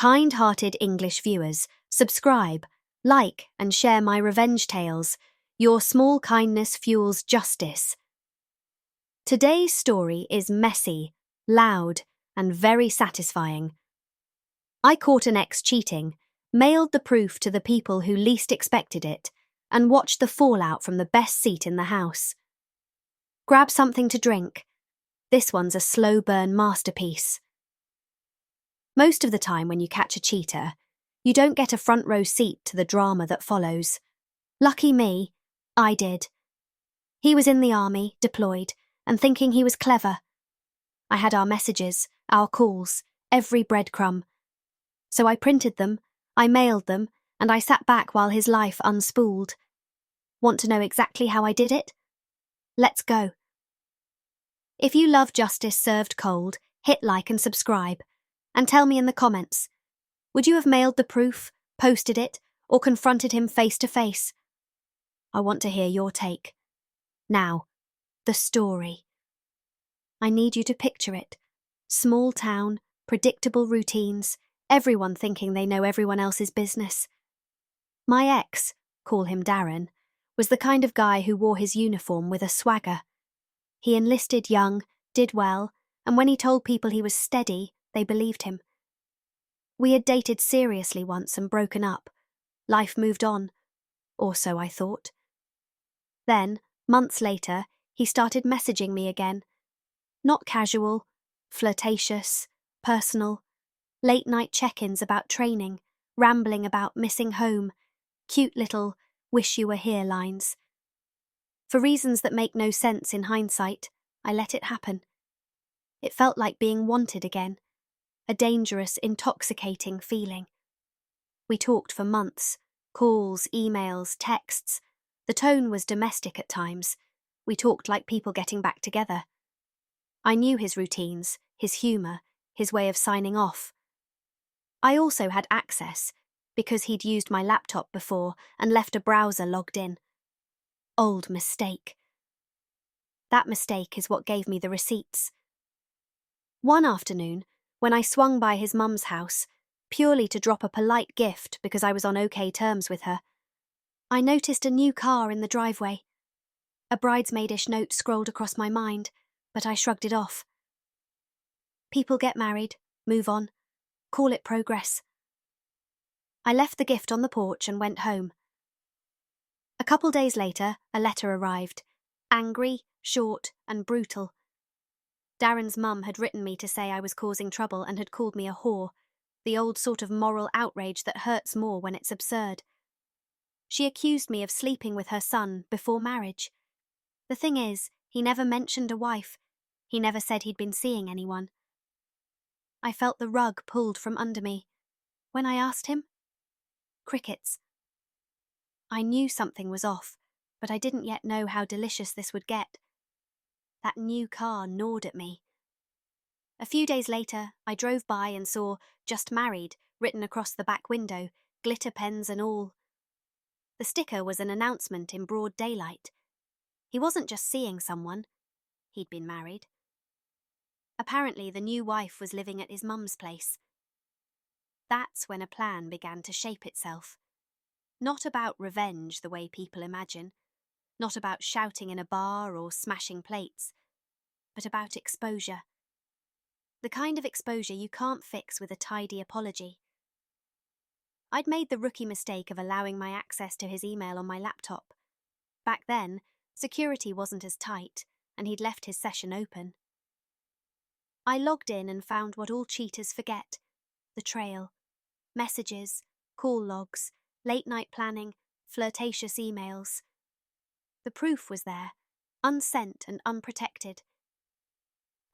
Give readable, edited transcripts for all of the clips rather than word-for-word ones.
Kind-hearted English viewers, subscribe, like and share my revenge tales. Your small kindness fuels justice. Today's story is messy, loud, and very satisfying. I caught an ex cheating, mailed the proof to the people who least expected it, and watched the fallout from the best seat in the house. Grab something to drink. This one's a slow burn masterpiece. Most of the time when you catch a cheater, you don't get a front row seat to the drama that follows. Lucky me, I did. He was in the army, deployed, and thinking he was clever. I had our messages, our calls, every breadcrumb. So I printed them, I mailed them, and I sat back while his life unspooled. Want to know exactly how I did it? Let's go. If you love justice served cold, hit like and subscribe. And tell me in the comments, would you have mailed the proof, posted it, or confronted him face to face? I want to hear your take. Now, the story. I need you to picture it. Small town, predictable routines, everyone thinking they know everyone else's business. My ex, call him Darren, was the kind of guy who wore his uniform with a swagger. He enlisted young, did well, and when he told people he was steady, they believed him. We had dated seriously once and broken up. Life moved on, or so I thought. Then, months later, he started messaging me again. Not casual, flirtatious, personal, late-night check-ins about training, rambling about missing home, cute little wish-you-were-here lines. For reasons that make no sense in hindsight, I let it happen. It felt like being wanted again. A dangerous, intoxicating feeling. We talked for months, calls, emails, texts. The tone was domestic at times. We talked like people getting back together. I knew his routines, his humour, his way of signing off. I also had access, because he'd used my laptop before and left a browser logged in. Old mistake. That mistake is what gave me the receipts. One afternoon, when I swung by his mum's house, purely to drop a polite gift because I was on okay terms with her, I noticed a new car in the driveway. A bridesmaidish note scrolled across my mind, but I shrugged it off. People get married, move on, call it progress. I left the gift on the porch and went home. A couple days later, a letter arrived, angry, short, and brutal. Darren's mum had written me to say I was causing trouble and had called me a whore, the old sort of moral outrage that hurts more when it's absurd. She accused me of sleeping with her son before marriage. The thing is, he never mentioned a wife. He never said he'd been seeing anyone. I felt the rug pulled from under me. When I asked him, crickets. I knew something was off, but I didn't yet know how delicious this would get. That new car gnawed at me. A few days later, I drove by and saw "Just Married" written across the back window, glitter pens and all. The sticker was an announcement in broad daylight. He wasn't just seeing someone. He'd been married. Apparently, the new wife was living at his mum's place. That's when a plan began to shape itself. Not about revenge the way people imagine. Not about shouting in a bar or smashing plates, but about exposure. The kind of exposure you can't fix with a tidy apology. I'd made the rookie mistake of allowing my access to his email on my laptop. Back then, security wasn't as tight, and he'd left his session open. I logged in and found what all cheaters forget: the trail. Messages, call logs, late-night planning, flirtatious emails. The proof was there, unsent and unprotected.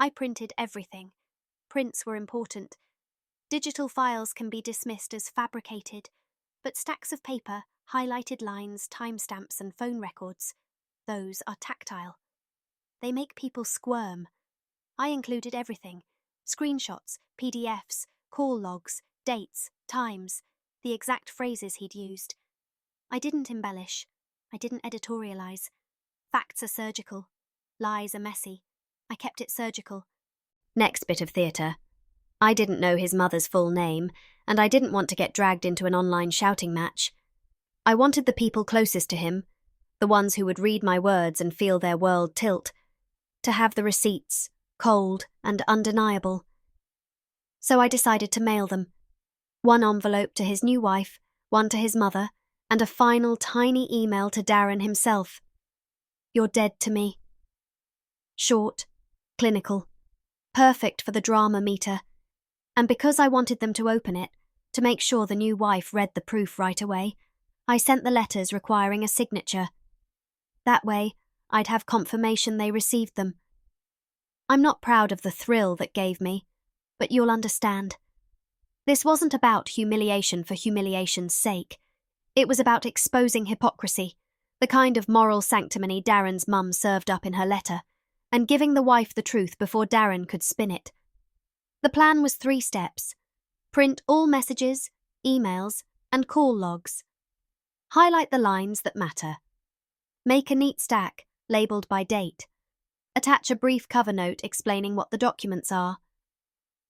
I printed everything. Prints were important. Digital files can be dismissed as fabricated, but stacks of paper, highlighted lines, timestamps and phone records, those are tactile. They make people squirm. I included everything: screenshots, PDFs, call logs, dates, times, the exact phrases he'd used. I didn't embellish. I didn't editorialize. Facts are surgical. Lies are messy. I kept it surgical. Next bit of theatre. I didn't know his mother's full name, and I didn't want to get dragged into an online shouting match. I wanted the people closest to him, the ones who would read my words and feel their world tilt, to have the receipts, cold and undeniable. So I decided to mail them. One envelope to his new wife, one to his mother, and a final tiny email to Darren himself. "You're dead to me." Short, clinical, perfect for the drama meter. And because I wanted them to open it, to make sure the new wife read the proof right away, I sent the letters requiring a signature. That way, I'd have confirmation they received them. I'm not proud of the thrill that gave me, but you'll understand. This wasn't about humiliation for humiliation's sake. It was about exposing hypocrisy, the kind of moral sanctimony Darren's mum served up in her letter, and giving the wife the truth before Darren could spin it. The plan was 3 steps. Print all messages, emails, and call logs. Highlight the lines that matter. Make a neat stack, labelled by date. Attach a brief cover note explaining what the documents are.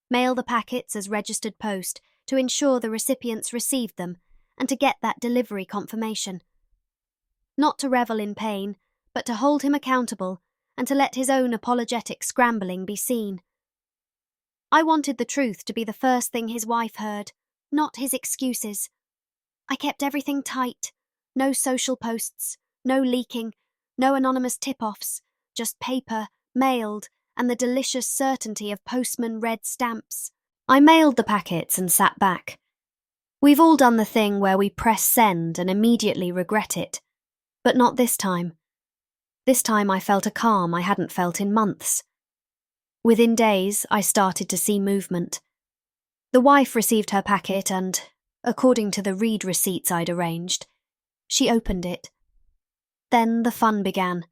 Mail the packets as registered post to ensure the recipients received them and to get that delivery confirmation. Not to revel in pain, but to hold him accountable and to let his own apologetic scrambling be seen. I wanted the truth to be the first thing his wife heard, not his excuses. I kept everything tight. No social posts, no leaking, no anonymous tip-offs, just paper, mailed, and the delicious certainty of postman-read stamps. I mailed the packets and sat back. We've all done the thing where we press send and immediately regret it. But not this time. This time I felt a calm I hadn't felt in months. Within days, I started to see movement. The wife received her packet and, according to the read receipts I'd arranged, she opened it. Then the fun began.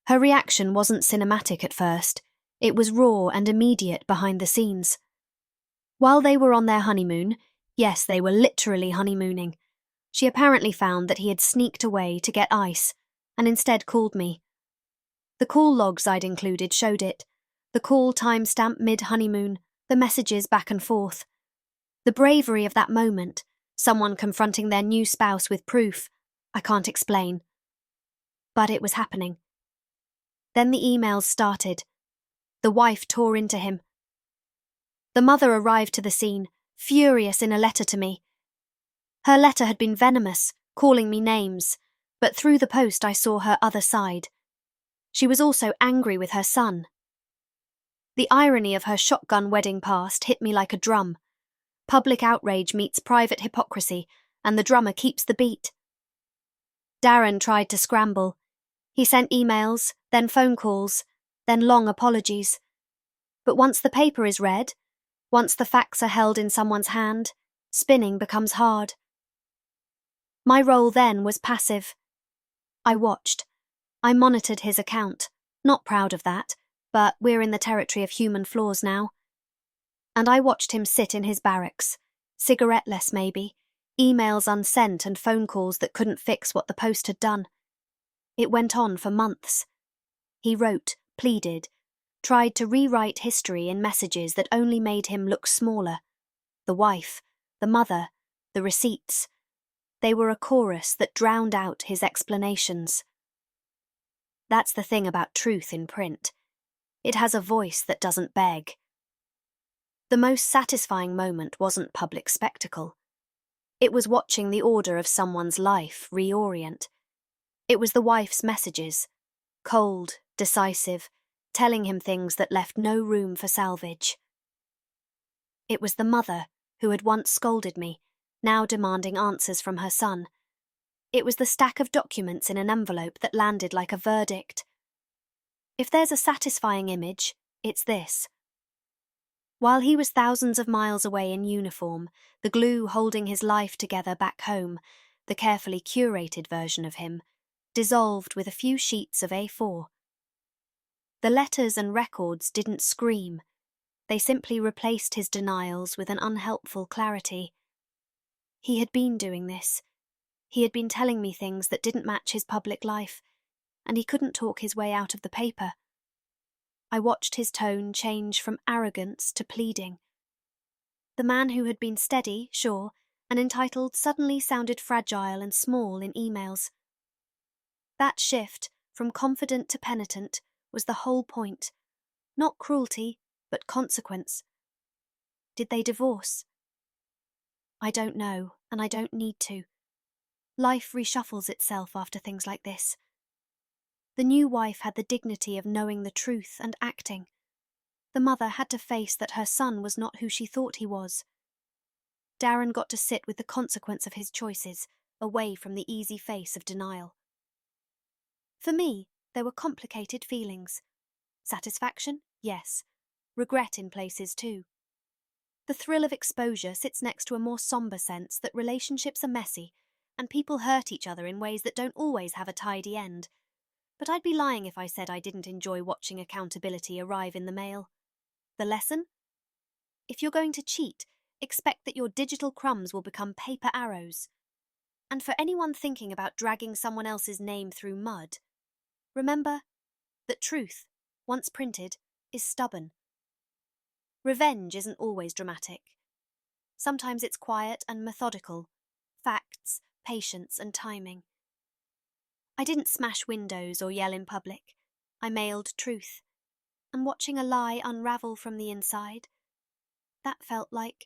Her reaction wasn't cinematic at first. It was raw and immediate behind the scenes. While they were on their honeymoon, yes, they were literally honeymooning, she apparently found that he had sneaked away to get ice and instead called me. The call logs I'd included showed it. The call timestamp mid-honeymoon, the messages back and forth. The bravery of that moment, someone confronting their new spouse with proof, I can't explain. But it was happening. Then the emails started. The wife tore into him. The mother arrived to the scene, furious in a letter to me. Her letter had been venomous, calling me names, but through the post I saw her other side. She was also angry with her son. The irony of her shotgun wedding past hit me like a drum. Public outrage meets private hypocrisy, and the drummer keeps the beat. Darren tried to scramble. He sent emails, then phone calls, then long apologies. But once the paper is read, once the facts are held in someone's hand, spinning becomes hard. My role then was passive. I watched. I monitored his account, not proud of that, but we're in the territory of human flaws now. And I watched him sit in his barracks, cigarette-less maybe, emails unsent and phone calls that couldn't fix what the post had done. It went on for months. He wrote, pleaded, tried to rewrite history in messages that only made him look smaller. The wife, the mother, the receipts. They were a chorus that drowned out his explanations. That's the thing about truth in print. It has a voice that doesn't beg. The most satisfying moment wasn't public spectacle. It was watching the order of someone's life reorient. It was the wife's messages, cold, decisive, telling him things that left no room for salvage. It was the mother who had once scolded me, now demanding answers from her son. It was the stack of documents in an envelope that landed like a verdict. If there's a satisfying image, it's this. While he was thousands of miles away in uniform, the glue holding his life together back home, the carefully curated version of him, dissolved with a few sheets of A4. The letters and records didn't scream. They simply replaced his denials with an unhelpful clarity. He had been doing this. He had been telling me things that didn't match his public life, and he couldn't talk his way out of the paper. I watched his tone change from arrogance to pleading. The man who had been steady, sure, and entitled suddenly sounded fragile and small in emails. That shift, from confident to penitent, was the whole point. Not cruelty, but consequence. Did they divorce? I don't know, and I don't need to. Life reshuffles itself after things like this. The new wife had the dignity of knowing the truth and acting. The mother had to face that her son was not who she thought he was. Darren got to sit with the consequence of his choices, away from the easy face of denial. For me, there were complicated feelings. Satisfaction, yes. Regret in places too. The thrill of exposure sits next to a more somber sense that relationships are messy and people hurt each other in ways that don't always have a tidy end. But I'd be lying if I said I didn't enjoy watching accountability arrive in the mail. The lesson? If you're going to cheat, expect that your digital crumbs will become paper arrows. And for anyone thinking about dragging someone else's name through mud, remember that truth, once printed, is stubborn. Revenge isn't always dramatic. Sometimes it's quiet and methodical. Facts, patience, and timing. I didn't smash windows or yell in public. I mailed truth. And watching a lie unravel from the inside, that felt like